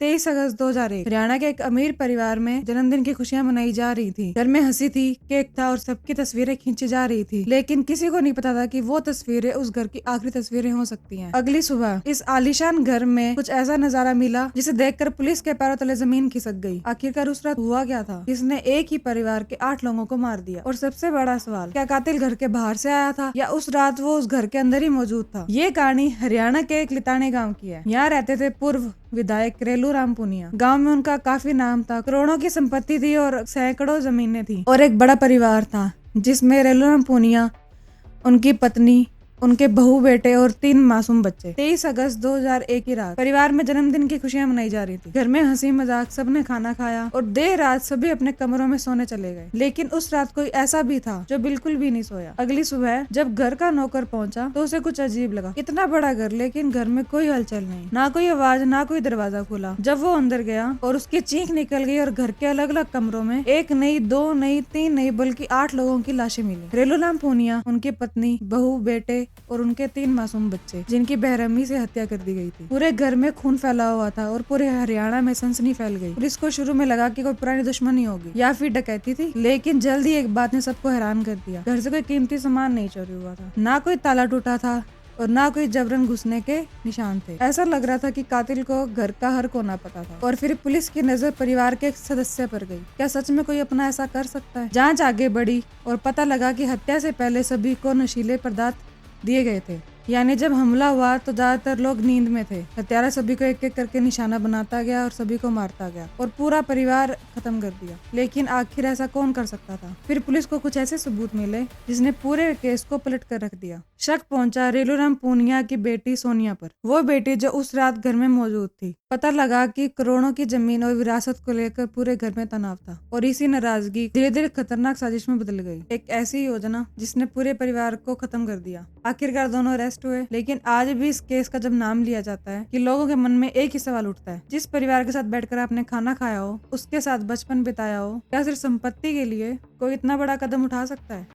23 अगस्त 2001 हरियाणा के एक अमीर परिवार में जन्मदिन की खुशियां मनाई जा रही थी। घर में हंसी थी, केक था और सबकी तस्वीरें खींची जा रही थी, लेकिन किसी को नहीं पता था कि वो तस्वीरें उस घर की आखिरी तस्वीरें हो सकती हैं। अगली सुबह इस आलीशान घर में कुछ ऐसा नजारा मिला जिसे देखकर पुलिस के पैरों तले जमीन खिसक गई। आखिरकार उस रात हुआ क्या था? किसने एक ही परिवार के 8 लोगों को मार दिया? और सबसे बड़ा सवाल, क्या कातिल घर के बाहर से आया था या उस रात वो उस घर के अंदर ही मौजूद था? ये कहानी हरियाणा के एक लितानी गाँव की है। यहाँ रहते थे पूर्व विधायक रेलू राम पुनिया। गांव में उनका काफी नाम था, करोड़ों की संपत्ति थी और सैकड़ों जमीनें थी और एक बड़ा परिवार था जिसमें रेलू राम पुनिया, उनकी पत्नी, उनके बहू बेटे और 3 मासूम बच्चे। 23 अगस्त 2001 की रात परिवार में जन्मदिन की खुशियां मनाई जा रही थी। घर में हंसी मजाक, सबने खाना खाया और देर रात सभी अपने कमरों में सोने चले गए। लेकिन उस रात कोई ऐसा भी था जो बिल्कुल भी नहीं सोया। अगली सुबह जब घर का नौकर पहुंचा तो उसे कुछ अजीब लगा। इतना बड़ा घर लेकिन घर में कोई हलचल नहीं, ना कोई आवाज, ना कोई दरवाजा खुला। जब वो अंदर गया और उसकी चीख निकल गई और घर के अलग अलग कमरों में 1 नहीं, 2 नहीं, 3 नहीं बल्कि 8 लोगों की लाशें मिली। रेलू राम पुनिया, उनकी पत्नी, बहू, बेटे और उनके 3 मासूम बच्चे, जिनकी बेरहमी से हत्या कर दी गई थी। पूरे घर में खून फैला हुआ था और पूरे हरियाणा में सनसनी फैल गई। पुलिस को शुरू में लगा कि कोई पुरानी दुश्मनी होगी या फिर डकैती थी, लेकिन जल्द ही एक बात ने सबको हैरान कर दिया। घर से कोई कीमती सामान नहीं चोरी हुआ था, ना कोई ताला टूटा था और ना कोई जबरन घुसने के निशान थे। ऐसा लग रहा था कि कातिल को घर का हर कोना पता था। और फिर पुलिस की नजर परिवार के एक सदस्य पर गई। क्या सच में कोई अपना ऐसा कर सकता है? जांच आगे बढ़ी और पता लगा कि हत्या से पहले सभी को नशीले पदार्थ दिए गए थे। यानी जब हमला हुआ तो ज्यादातर लोग नींद में थे। हत्यारा सभी को एक एक करके निशाना बनाता गया और सभी को मारता गया और पूरा परिवार खत्म कर दिया। लेकिन आखिर ऐसा कौन कर सकता था? फिर पुलिस को कुछ ऐसे सबूत मिले जिसने पूरे केस को पलट कर रख दिया। शक पहुंचा रेलू राम पुनिया की बेटी सोनिया पर, वो बेटी जो उस रात घर में मौजूद थी। पता लगा कि करोड़ों की जमीन और विरासत को लेकर पूरे घर में तनाव था और इसी नाराजगी धीरे धीरे खतरनाक साजिश में बदल गई। एक ऐसी योजना जिसने पूरे परिवार को खत्म कर दिया। आखिरकार दोनों अरेस्ट हुए, लेकिन आज भी इस केस का जब नाम लिया जाता है कि लोगों के मन में एक ही सवाल उठता है, जिस परिवार के साथ बैठकर आपने खाना खाया हो, उसके साथ बचपन बिताया हो, क्या सिर्फ संपत्ति के लिए कोई इतना बड़ा कदम उठा सकता है?